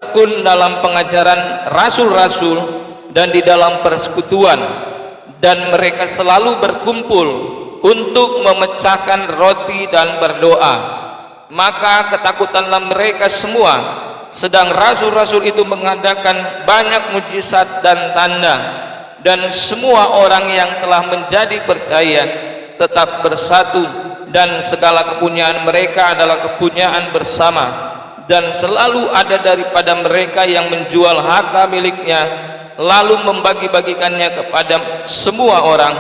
tekun dalam pengajaran rasul-rasul dan di dalam persekutuan, dan mereka selalu berkumpul untuk memecahkan roti dan berdoa. Maka ketakutanlah mereka semua, sedang rasul-rasul itu mengadakan banyak mujizat dan tanda, dan semua orang yang telah menjadi percaya tetap bersatu, dan segala kepunyaan mereka adalah kepunyaan bersama. Dan selalu ada daripada mereka yang menjual harta miliknya, lalu membagi-bagikannya kepada semua orang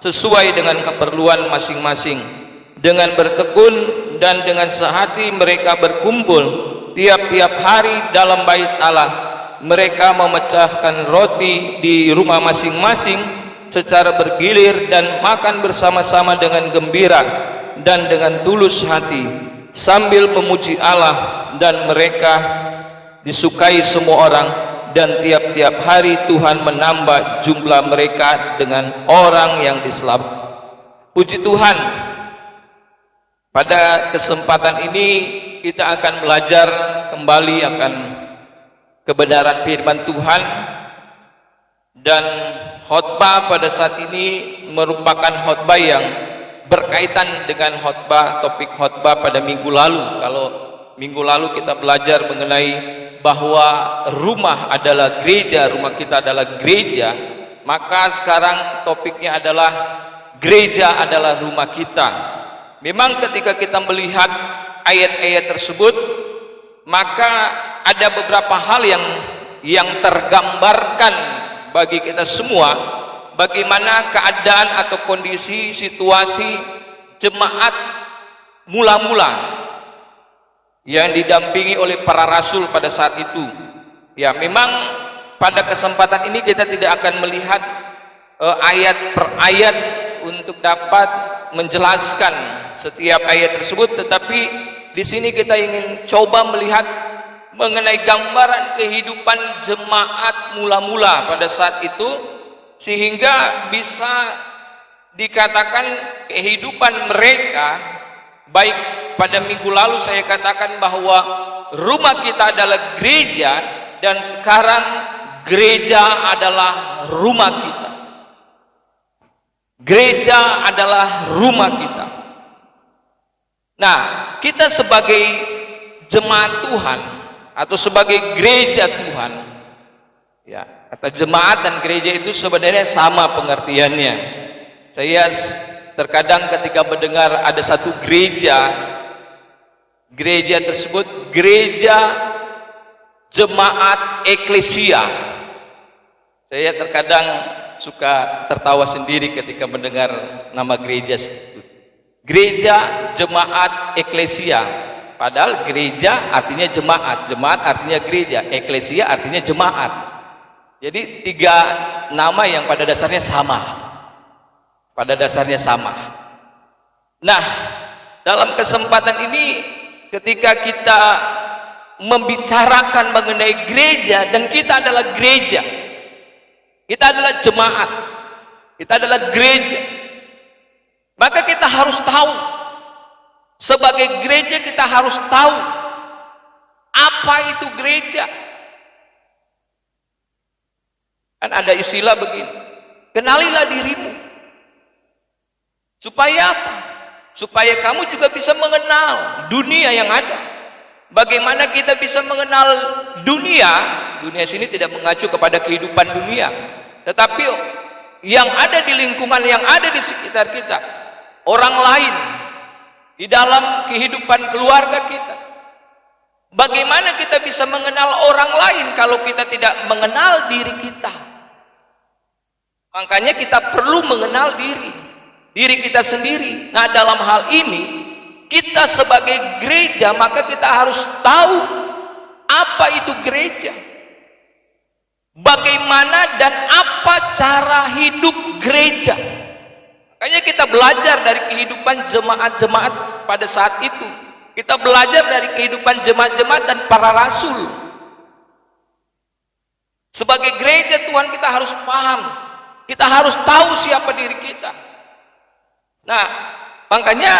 sesuai dengan keperluan masing-masing. Dengan bertekun dan dengan sehati mereka berkumpul tiap-tiap hari dalam bait Allah. Mereka memecahkan roti di rumah masing-masing secara bergilir dan makan bersama-sama dengan gembira dan dengan tulus hati, sambil memuji Allah, dan mereka disukai semua orang, dan tiap-tiap hari Tuhan menambah jumlah mereka dengan orang yang diselamatkan. Puji Tuhan, pada kesempatan ini kita akan belajar kembali akan kebenaran firman Tuhan, dan khotbah pada saat ini merupakan khotbah yang berkaitan dengan topik khotbah pada minggu lalu. Kalau minggu lalu kita belajar mengenai bahwa rumah adalah gereja, rumah kita adalah gereja, maka sekarang topiknya adalah gereja adalah rumah kita. Memang ketika kita melihat ayat-ayat tersebut, maka ada beberapa hal yang tergambarkan bagi kita semua, bagaimana keadaan atau kondisi situasi jemaat mula-mula yang didampingi oleh para rasul pada saat itu. Ya, memang pada kesempatan ini kita tidak akan melihat ayat per ayat untuk dapat menjelaskan setiap ayat tersebut, tetapi di sini kita ingin coba melihat mengenai gambaran kehidupan jemaat mula-mula pada saat itu, sehingga bisa dikatakan kehidupan mereka. Baik, pada minggu lalu saya katakan bahwa rumah kita adalah gereja, dan sekarang gereja adalah rumah kita. Gereja adalah rumah kita. Nah, kita sebagai jemaat Tuhan atau sebagai gereja Tuhan, ya, kata jemaat dan gereja itu sebenarnya sama pengertiannya. Saya terkadang ketika mendengar ada satu gereja tersebut gereja jemaat eklesia, saya terkadang suka tertawa sendiri ketika mendengar nama gereja itu. Gereja jemaat eklesia, padahal gereja artinya jemaat, jemaat artinya gereja, eklesia artinya jemaat. Jadi tiga nama yang pada dasarnya sama. Nah, dalam kesempatan ini ketika kita membicarakan mengenai gereja, dan kita adalah gereja, kita adalah jemaat, kita adalah gereja, maka kita harus tahu, sebagai gereja kita harus tahu apa itu gereja. Kan ada istilah begini, kenalilah dirimu. Supaya apa? Supaya kamu juga bisa mengenal dunia yang ada. Bagaimana kita bisa mengenal dunia? Dunia sini tidak mengacu kepada kehidupan dunia, tetapi yang ada di lingkungan, yang ada di sekitar kita, orang lain, di dalam kehidupan keluarga kita. Bagaimana kita bisa mengenal orang lain kalau kita tidak mengenal diri kita? Makanya kita perlu mengenal diri kita sendiri. Nah, dalam hal ini kita sebagai gereja, maka kita harus tahu apa itu gereja, bagaimana dan apa cara hidup gereja. Makanya kita belajar dari kehidupan jemaat-jemaat pada saat itu, kita belajar dari kehidupan jemaat-jemaat dan para rasul. Sebagai gereja Tuhan, kita harus paham, kita harus tahu siapa diri kita. Nah, makanya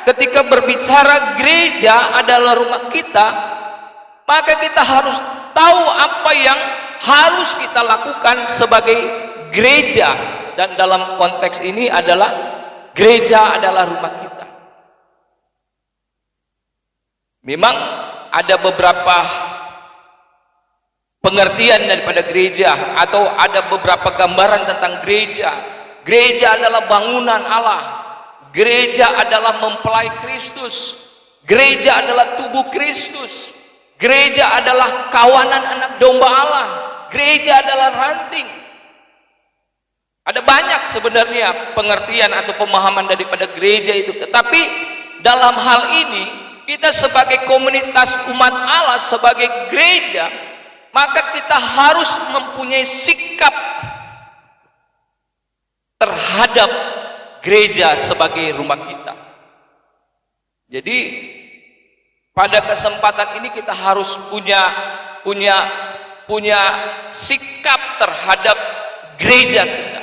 ketika berbicara gereja adalah rumah kita, maka kita harus tahu apa yang harus kita lakukan sebagai gereja, dan dalam konteks ini adalah gereja adalah rumah kita. Memang ada beberapa pengertian daripada gereja, atau ada beberapa gambaran tentang gereja. Gereja adalah bangunan Allah. Gereja adalah mempelai Kristus. Gereja adalah tubuh Kristus. Gereja adalah kawanan anak domba Allah. Gereja adalah ranting. Ada banyak sebenarnya pengertian atau pemahaman daripada gereja itu. Tetapi dalam hal ini, kita sebagai komunitas umat Allah, sebagai gereja, maka kita harus mempunyai sikap terhadap gereja sebagai rumah kita. Jadi pada kesempatan ini kita harus punya sikap terhadap gereja kita,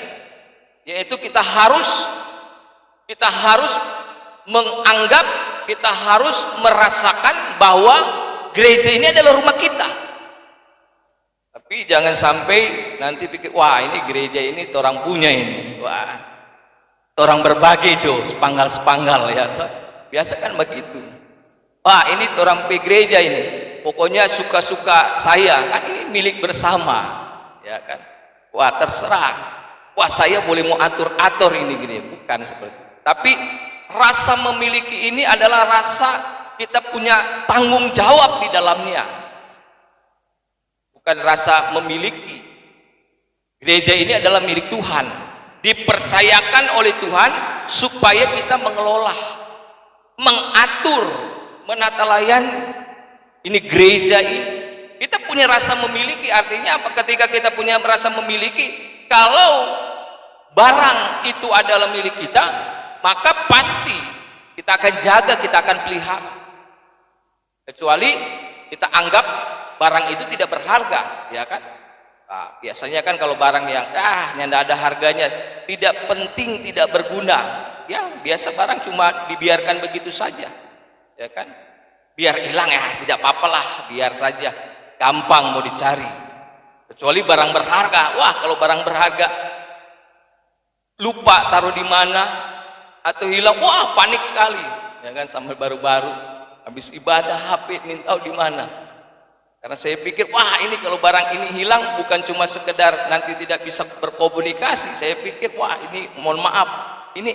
yaitu kita harus menganggap, kita harus merasakan bahwa gereja ini adalah rumah kita. Tapi jangan sampai nanti pikir, wah ini gereja ini orang punya ini, wah orang berbagi sepanggal-sepanggal ya. Biasa kan begitu. Wah ini orang gereja ini, pokoknya suka-suka saya, kan ini milik bersama, ya kan. Wah terserah, wah saya boleh mau atur-atur ini gini, bukan seperti itu. Tapi rasa memiliki ini adalah rasa kita punya tanggung jawab di dalamnya, bukan rasa memiliki. Gereja ini adalah milik Tuhan, dipercayakan oleh Tuhan supaya kita mengelola, mengatur, menata layani ini gereja ini. Kita punya rasa memiliki, artinya apa? Ketika kita punya rasa memiliki, kalau barang itu adalah milik kita, maka pasti kita akan jaga, kita akan pelihara. Kecuali kita anggap barang itu tidak berharga, ya kan? Nah, biasanya kan kalau barang yang tidak ada harganya, tidak penting, tidak berguna, ya biasa barang cuma dibiarkan begitu saja, ya kan? Biar hilang ya, tidak apa-apalah, biar saja, gampang mau dicari. Kecuali barang berharga, wah kalau barang berharga lupa taruh di mana atau hilang, wah panik sekali, ya kan? Sampai baru-baru habis ibadah HP minta tahu di mana. Karena saya pikir, wah ini kalau barang ini hilang bukan cuma sekedar nanti tidak bisa berkomunikasi. Saya pikir, wah ini mohon maaf, ini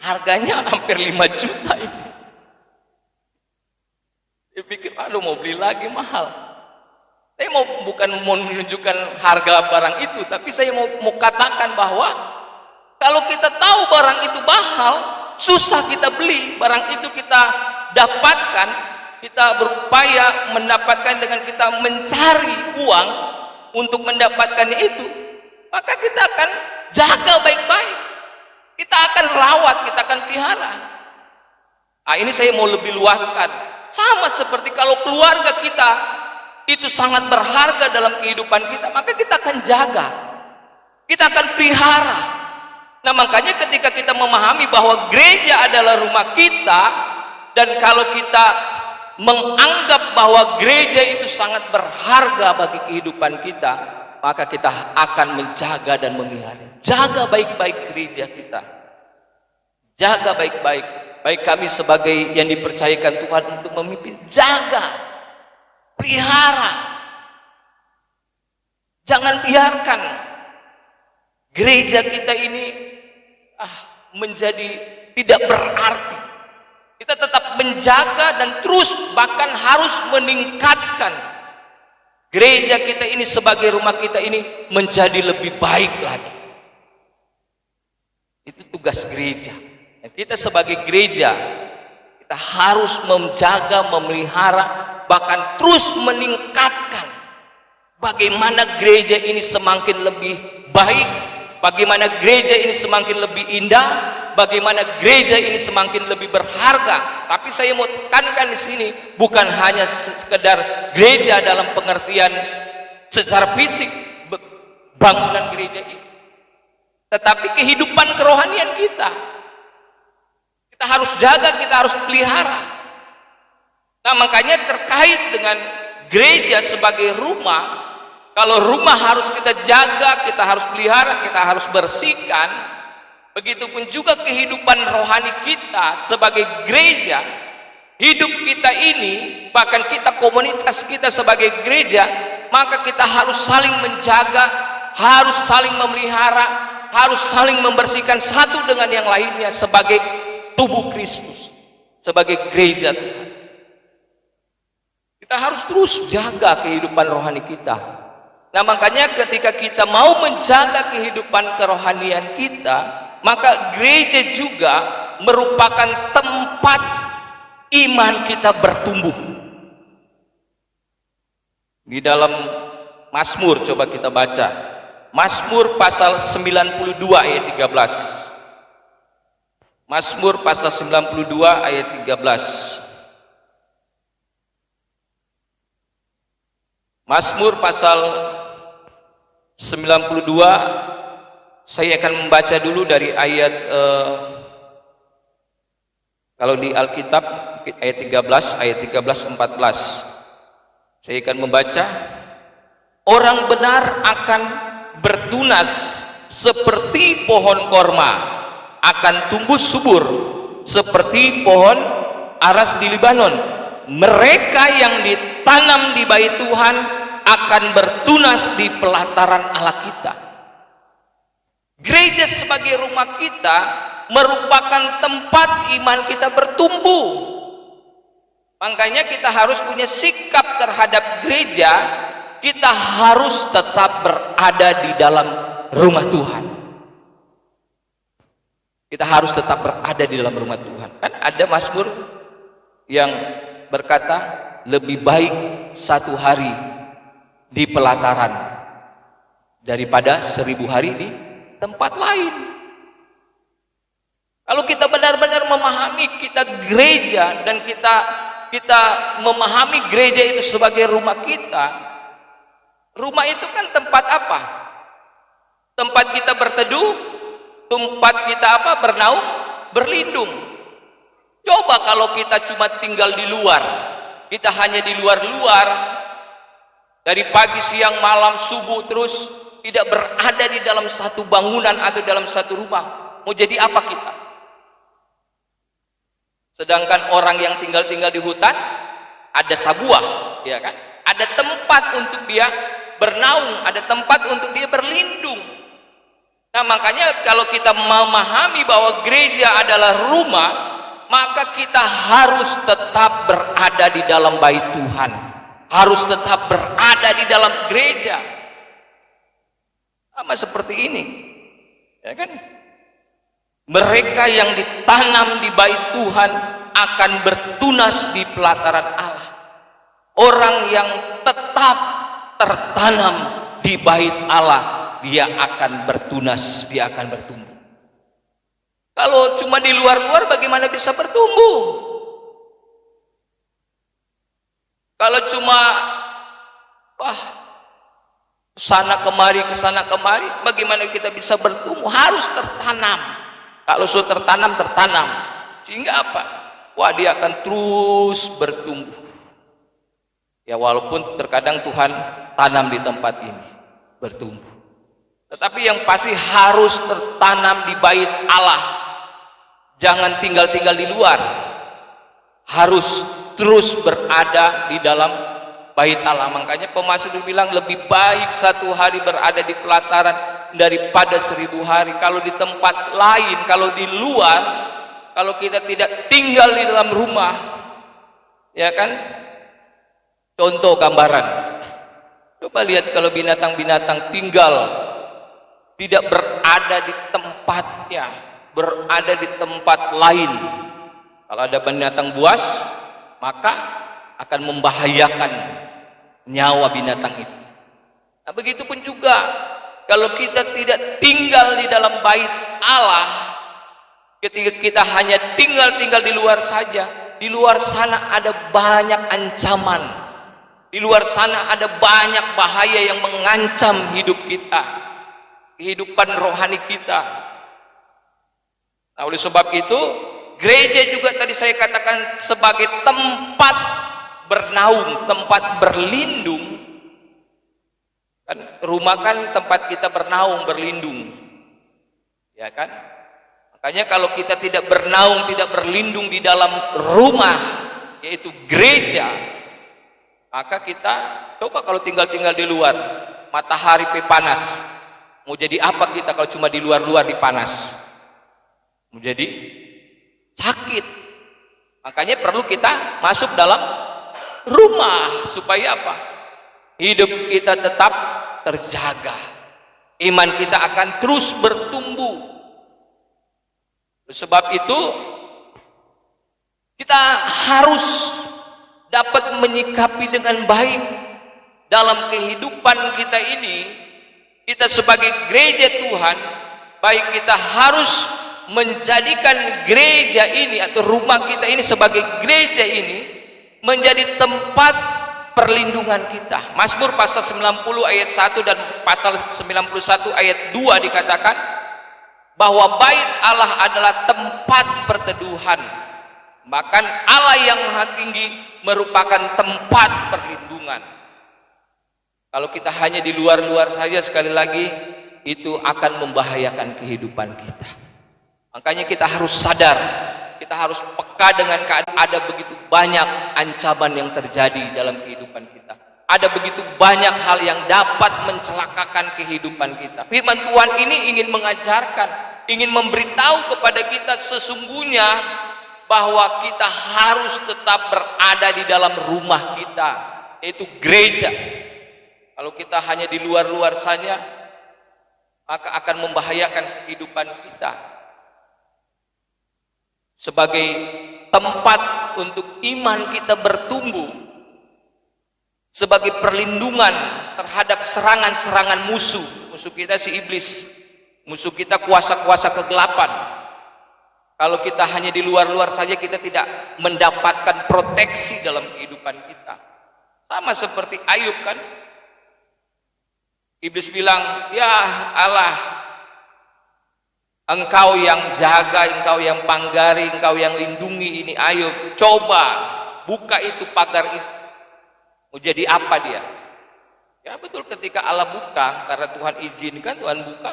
harganya hampir 5 juta ini. Saya pikir, aduh mau beli lagi mahal. Saya bukan mau menunjukkan harga barang itu, tapi saya mau katakan bahwa kalau kita tahu barang itu mahal, susah kita beli, barang itu kita dapatkan, kita berupaya mendapatkan dengan kita mencari uang untuk mendapatkannya itu, maka kita akan jaga baik-baik, kita akan rawat, kita akan pelihara. Nah, ini saya mau lebih luaskan. Sama seperti kalau keluarga kita itu sangat berharga dalam kehidupan kita, maka kita akan jaga, kita akan pelihara. Nah makanya ketika kita memahami bahwa gereja adalah rumah kita, dan kalau kita menganggap bahwa gereja itu sangat berharga bagi kehidupan kita, maka kita akan menjaga dan memelihara. Jaga baik-baik gereja kita, jaga baik-baik. Baik kami sebagai yang dipercayakan Tuhan untuk memimpin, jaga, pelihara. Jangan biarkan gereja kita ini menjadi tidak berarti. Kita tetap menjaga dan terus bahkan harus meningkatkan gereja kita ini sebagai rumah kita ini menjadi lebih baik lagi. Itu tugas gereja. Dan kita sebagai gereja, kita harus menjaga, memelihara, bahkan terus meningkatkan bagaimana gereja ini semakin lebih baik, bagaimana gereja ini semakin lebih indah, bagaimana gereja ini semakin lebih berharga. Tapi saya mau tekankan di sini, bukan hanya sekedar gereja dalam pengertian secara fisik bangunan gereja ini, tetapi kehidupan kerohanian kita. Kita harus jaga, kita harus pelihara. Nah makanya terkait dengan gereja sebagai rumah, kalau rumah harus kita jaga, kita harus pelihara, kita harus bersihkan, begitupun juga kehidupan rohani kita sebagai gereja, hidup kita ini, bahkan kita komunitas kita sebagai gereja, maka kita harus saling menjaga, harus saling memelihara, harus saling membersihkan satu dengan yang lainnya sebagai tubuh Kristus, sebagai gereja Tuhan. Kita harus terus jaga kehidupan rohani kita. Nah, makanya ketika kita mau menjaga kehidupan kerohanian kita, maka gereja juga merupakan tempat iman kita bertumbuh. Di dalam Mazmur, coba kita baca. Mazmur pasal 92 ayat 13. Mazmur pasal 92 ayat 13. Mazmur pasal 92, saya akan membaca dulu dari ayat kalau di Alkitab ayat 13 14. Saya akan membaca, orang benar akan bertunas seperti pohon korma, akan tumbuh subur seperti pohon aras di Libanon. Mereka yang ditanam di bait Tuhan akan bertunas di pelataran Allah kita. Gereja sebagai rumah kita merupakan tempat iman kita bertumbuh. Makanya kita harus punya sikap terhadap gereja. Kita harus tetap berada di dalam rumah Tuhan. Kita harus tetap berada di dalam rumah Tuhan. Kan ada Mazmur yang berkata, lebih baik satu hari di pelataran daripada 1000 hari di tempat lain. Kalau kita benar-benar memahami kita gereja dan kita memahami gereja itu sebagai rumah kita, rumah itu kan tempat apa? Tempat kita berteduh, tempat kita apa? Bernaung, berlindung. Coba kalau kita cuma tinggal di luar, kita hanya di luar-luar, dari pagi, siang, malam, subuh, terus tidak berada di dalam satu bangunan atau dalam satu rumah. Mau jadi apa kita? Sedangkan orang yang tinggal di hutan, ada sabuah, ya kan? Ada tempat untuk dia bernaung, ada tempat untuk dia berlindung. Nah, makanya kalau kita memahami bahwa gereja adalah rumah, maka kita harus tetap berada di dalam bait Tuhan. Harus tetap berada di dalam gereja. Sama seperti ini, ya kan? Mereka yang ditanam di bait Tuhan akan bertunas di pelataran Allah. Orang yang tetap tertanam di bait Allah, dia akan bertunas, dia akan bertumbuh. Kalau cuma di luar-luar, bagaimana bisa bertumbuh? Kalau cuma kesana kemari, bagaimana kita bisa bertumbuh? Harus tertanam. Kalau sudah tertanam, sehingga apa? Wah, dia akan terus bertumbuh. Ya, walaupun terkadang Tuhan tanam di tempat ini bertumbuh, tetapi yang pasti harus tertanam di bait Allah. Jangan tinggal di luar. Harus terus berada di dalam bait Allah. Makanya pemazmur bilang lebih baik satu hari berada di pelataran daripada 1000 hari. Kalau di tempat lain, kalau di luar, kalau kita tidak tinggal di dalam rumah, ya kan? Contoh gambaran, coba lihat kalau binatang-binatang tinggal tidak berada di tempatnya, berada di tempat lain. Kalau ada binatang buas, maka akan membahayakan nyawa binatang itu. Nah, begitupun juga kalau kita tidak tinggal di dalam bait Allah, ketika kita hanya tinggal di luar saja, di luar sana ada banyak ancaman, di luar sana ada banyak bahaya yang mengancam hidup kita, kehidupan rohani kita. Nah, oleh sebab itu gereja juga tadi saya katakan sebagai tempat bernaung, tempat berlindung. Kan rumah kan tempat kita bernaung, berlindung. Ya kan? Makanya kalau kita tidak bernaung, tidak berlindung di dalam rumah, yaitu gereja, maka kita coba kalau tinggal-tinggal di luar, matahari panas, mau jadi apa kita kalau cuma di luar-luar dipanas? Mau jadi sakit. Makanya perlu kita masuk dalam rumah supaya apa? Hidup kita tetap terjaga. Iman kita akan terus bertumbuh. Sebab itu kita harus dapat menyikapi dengan baik dalam kehidupan kita ini. Kita sebagai gereja Tuhan, baik kita harus menjadikan gereja ini atau rumah kita ini sebagai gereja ini menjadi tempat perlindungan kita. Mazmur pasal 90 ayat 1 dan pasal 91 ayat 2 dikatakan bahwa bait Allah adalah tempat perteduhan. Bahkan Allah yang Maha Tinggi merupakan tempat perlindungan. Kalau kita hanya di luar-luar saja, sekali lagi itu akan membahayakan kehidupan kita. Makanya kita harus sadar, kita harus peka dengan keadaan ada begitu banyak ancaman yang terjadi dalam kehidupan kita. Ada begitu banyak hal yang dapat mencelakakan kehidupan kita. Firman Tuhan ini ingin mengajarkan, ingin memberitahu kepada kita sesungguhnya bahwa kita harus tetap berada di dalam rumah kita, yaitu gereja. Kalau kita hanya di luar-luar saja, maka akan membahayakan kehidupan kita. Sebagai tempat untuk iman kita bertumbuh, sebagai perlindungan terhadap serangan-serangan musuh. Musuh kita si iblis, musuh kita kuasa-kuasa kegelapan. Kalau kita hanya di luar-luar saja, kita tidak mendapatkan proteksi dalam kehidupan kita. Sama seperti Ayub kan, iblis bilang, ya Allah, Engkau yang jaga, Engkau yang panggari, Engkau yang lindungi ini Ayub. Coba buka itu pagar itu. Mau jadi apa dia? Ya betul, ketika Allah buka, karena Tuhan izinkan, Tuhan buka,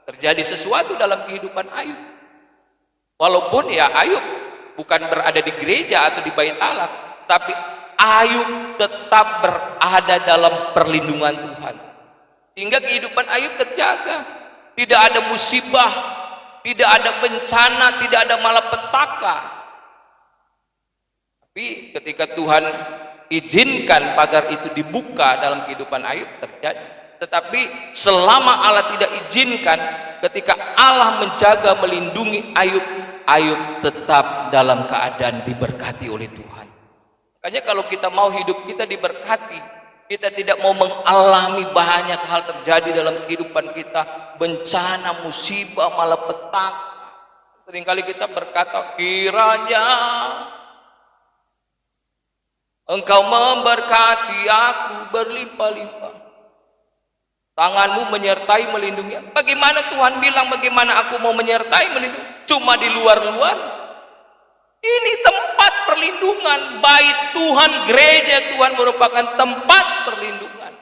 terjadi sesuatu dalam kehidupan Ayub. Walaupun ya Ayub bukan berada di gereja atau di bait Allah, tapi Ayub tetap berada dalam perlindungan Tuhan. Sehingga kehidupan Ayub terjaga. Tidak ada musibah, tidak ada bencana, tidak ada malapetaka. Tapi ketika Tuhan izinkan pagar itu dibuka dalam kehidupan Ayub, terjadi. Tetapi selama Allah tidak izinkan, ketika Allah menjaga, melindungi Ayub, Ayub tetap dalam keadaan diberkati oleh Tuhan. Makanya kalau kita mau hidup kita diberkati, kita tidak mau mengalami banyak hal terjadi dalam kehidupan kita, bencana, musibah, malapetaka. Seringkali kita berkata, kiranya Engkau memberkati aku berlimpah-limpah, tanganmu menyertai, melindungi. Bagaimana Tuhan bilang, bagaimana aku mau menyertai, melindungi? Cuma di luar-luar. Ini tempat perlindungan. Bait Tuhan, gereja Tuhan merupakan tempat perlindungan.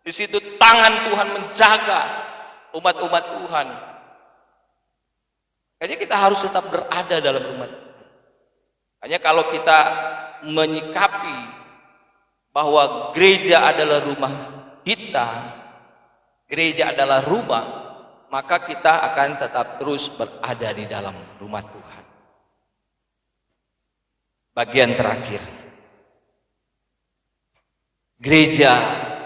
Di situ tangan Tuhan menjaga umat-umat Tuhan. Makanya kita harus tetap berada dalam rumah Tuhan. Hanya kalau kita menyikapi bahwa gereja adalah rumah kita, gereja adalah rumah, maka kita akan tetap terus berada di dalam rumah Tuhan. Bagian terakhir, gereja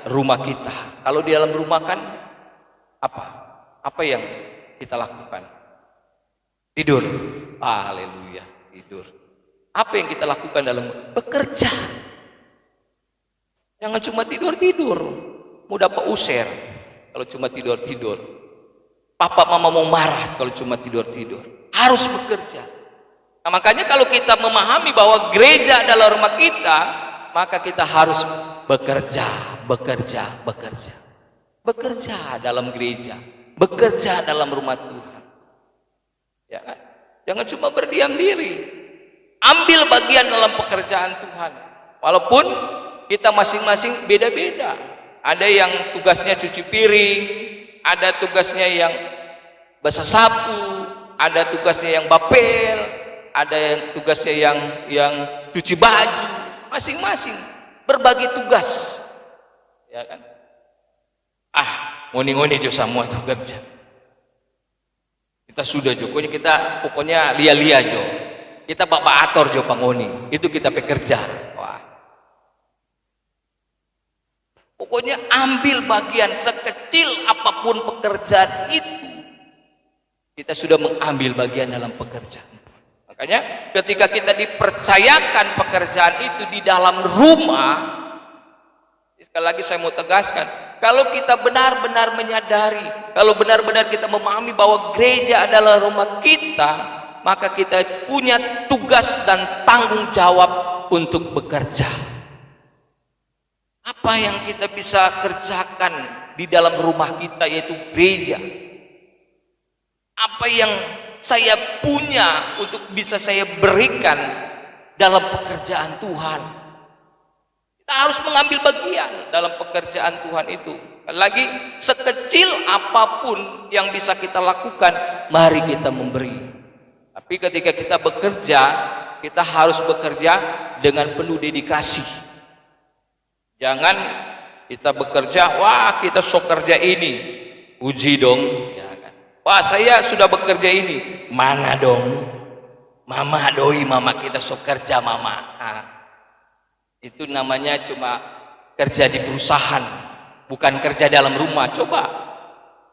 rumah kita. Kalau di dalam rumah kan apa? Apa yang kita lakukan? Tidur. Haleluya, tidur. Apa yang kita lakukan dalam bekerja? Jangan cuma tidur-tidur. Mau dapat usir kalau cuma tidur-tidur. Papa mama mau marah kalau cuma tidur-tidur. Harus bekerja. Nah, makanya kalau kita memahami bahwa gereja adalah rumah kita, maka kita harus bekerja, bekerja, bekerja. Bekerja dalam gereja, bekerja dalam rumah Tuhan. Ya, jangan cuma berdiam diri. Ambil bagian dalam pekerjaan Tuhan. Walaupun kita masing-masing beda-beda. Ada yang tugasnya cuci piring, ada tugasnya yang basah sapu, ada tugasnya yang bapel, ada yang tugasnya yang cuci baju. Masing-masing berbagi tugas. Ya kan? Ngoni-ngoni jo semua itu kerja. Kita sudah jo, pokoknya lia-lia jo. Kita bapak ator jo pangoni, itu kita pekerja. Wah. Pokoknya ambil bagian sekecil apapun pekerjaan itu. Kita sudah mengambil bagian dalam pekerjaan. Makanya ketika kita dipercayakan pekerjaan itu di dalam rumah, sekali lagi saya mau tegaskan, kalau kita benar-benar menyadari, kalau benar-benar kita memahami bahwa gereja adalah rumah kita, maka kita punya tugas dan tanggung jawab untuk bekerja. Apa yang kita bisa kerjakan di dalam rumah kita, yaitu gereja? Apa yang saya punya untuk bisa saya berikan dalam pekerjaan Tuhan? Kita harus mengambil bagian dalam pekerjaan Tuhan itu. Lagi sekecil apapun yang bisa kita lakukan, mari kita memberi. Tapi ketika kita bekerja, kita harus bekerja dengan penuh dedikasi. Jangan kita bekerja, wah kita sok kerja ini, uji dong. Ya kan? Wah saya sudah bekerja ini, mana dong? Mama doi, mama kita sok kerja mama. Itu namanya cuma kerja di perusahaan, bukan kerja dalam rumah. Coba,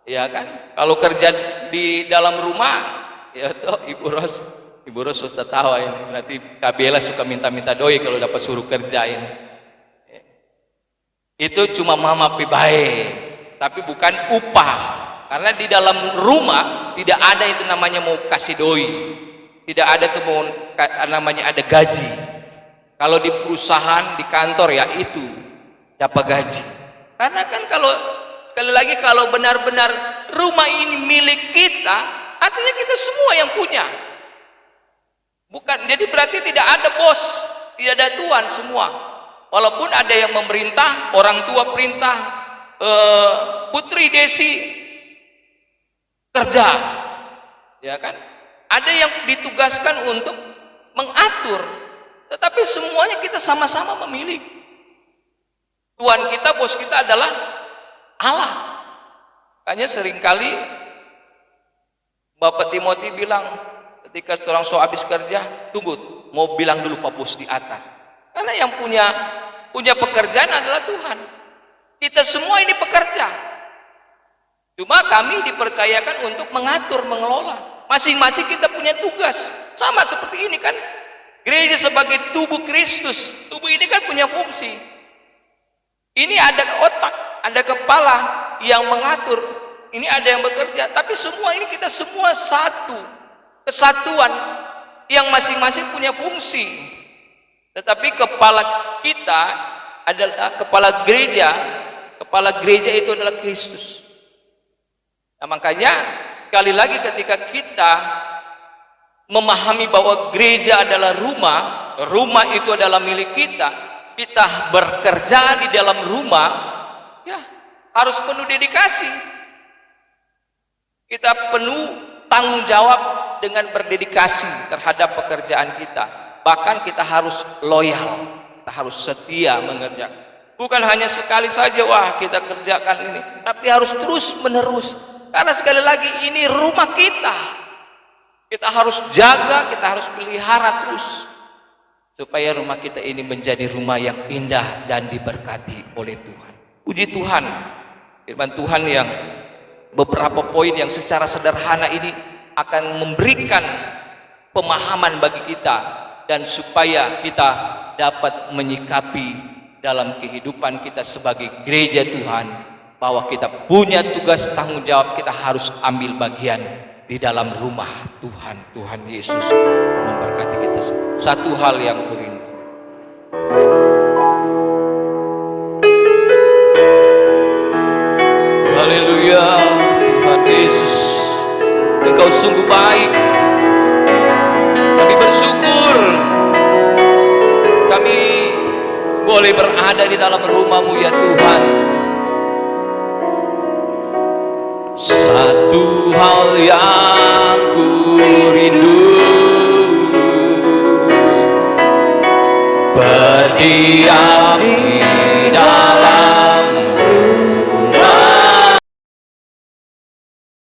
ya kan? Kalau kerja di dalam rumah, ya toh Ibu Ros sudah tahu ini. Nanti Kabela suka minta-minta doi kalau dapat suruh kerjain. Itu cuma mama pibae, tapi bukan upah. Karena di dalam rumah tidak ada itu namanya mau kasih doi, tidak ada itu mau namanya ada gaji. Kalau di perusahaan, di kantor ya itu dapat gaji. Karena kan kalau sekali lagi kalau benar-benar rumah ini milik kita, artinya kita semua yang punya. Bukan, jadi berarti tidak ada bos, tidak ada tuan, semua. Walaupun ada yang memerintah, orang tua perintah, Putri Desi kerja, ya kan? Ada yang ditugaskan untuk mengatur, tetapi semuanya kita sama-sama memilih. Tuan kita, bos kita adalah Allah. Makanya seringkali Bapak Timothy bilang, ketika orang so habis kerja, tunggu, mau bilang dulu Pak Bos di atas. Karena yang punya pekerjaan adalah Tuhan. Kita semua ini pekerja. Cuma kami dipercayakan untuk mengatur, mengelola. Masing-masing kita punya tugas. Sama seperti ini kan. Gereja sebagai tubuh Kristus. Tubuh ini kan punya fungsi. Ini ada otak, ada kepala yang mengatur. Ini ada yang bekerja. Tapi semua ini kita semua satu. Kesatuan yang masing-masing punya fungsi. Tetapi kepala kita adalah kepala gereja. Kepala gereja itu adalah Kristus. Nah, makanya sekali lagi ketika kita memahami bahwa gereja adalah rumah itu adalah milik kita, kita bekerja di dalam rumah, ya harus penuh dedikasi. Kita penuh tanggung jawab dengan berdedikasi terhadap pekerjaan kita. Bahkan kita harus loyal, kita harus setia mengerjakan. Bukan hanya sekali saja, wah kita kerjakan ini, tapi harus terus menerus. Karena sekali lagi ini rumah kita. Kita harus jaga, kita harus pelihara terus. Supaya rumah kita ini menjadi rumah yang indah dan diberkati oleh Tuhan. Puji Tuhan, firman Tuhan yang beberapa poin yang secara sederhana ini akan memberikan pemahaman bagi kita. Dan supaya kita dapat menyikapi dalam kehidupan kita sebagai gereja Tuhan, bahwa kita punya tugas tanggung jawab, kita harus ambil bagian di dalam rumah Tuhan. Tuhan Yesus memberkati kita. Satu hal yang berindah. Haleluya, Tuhan Yesus, Engkau sungguh baik. Kami bersyukur, kami boleh berada di dalam rumah-Mu ya Tuhan. Satu hal yang ku rindu, berdiam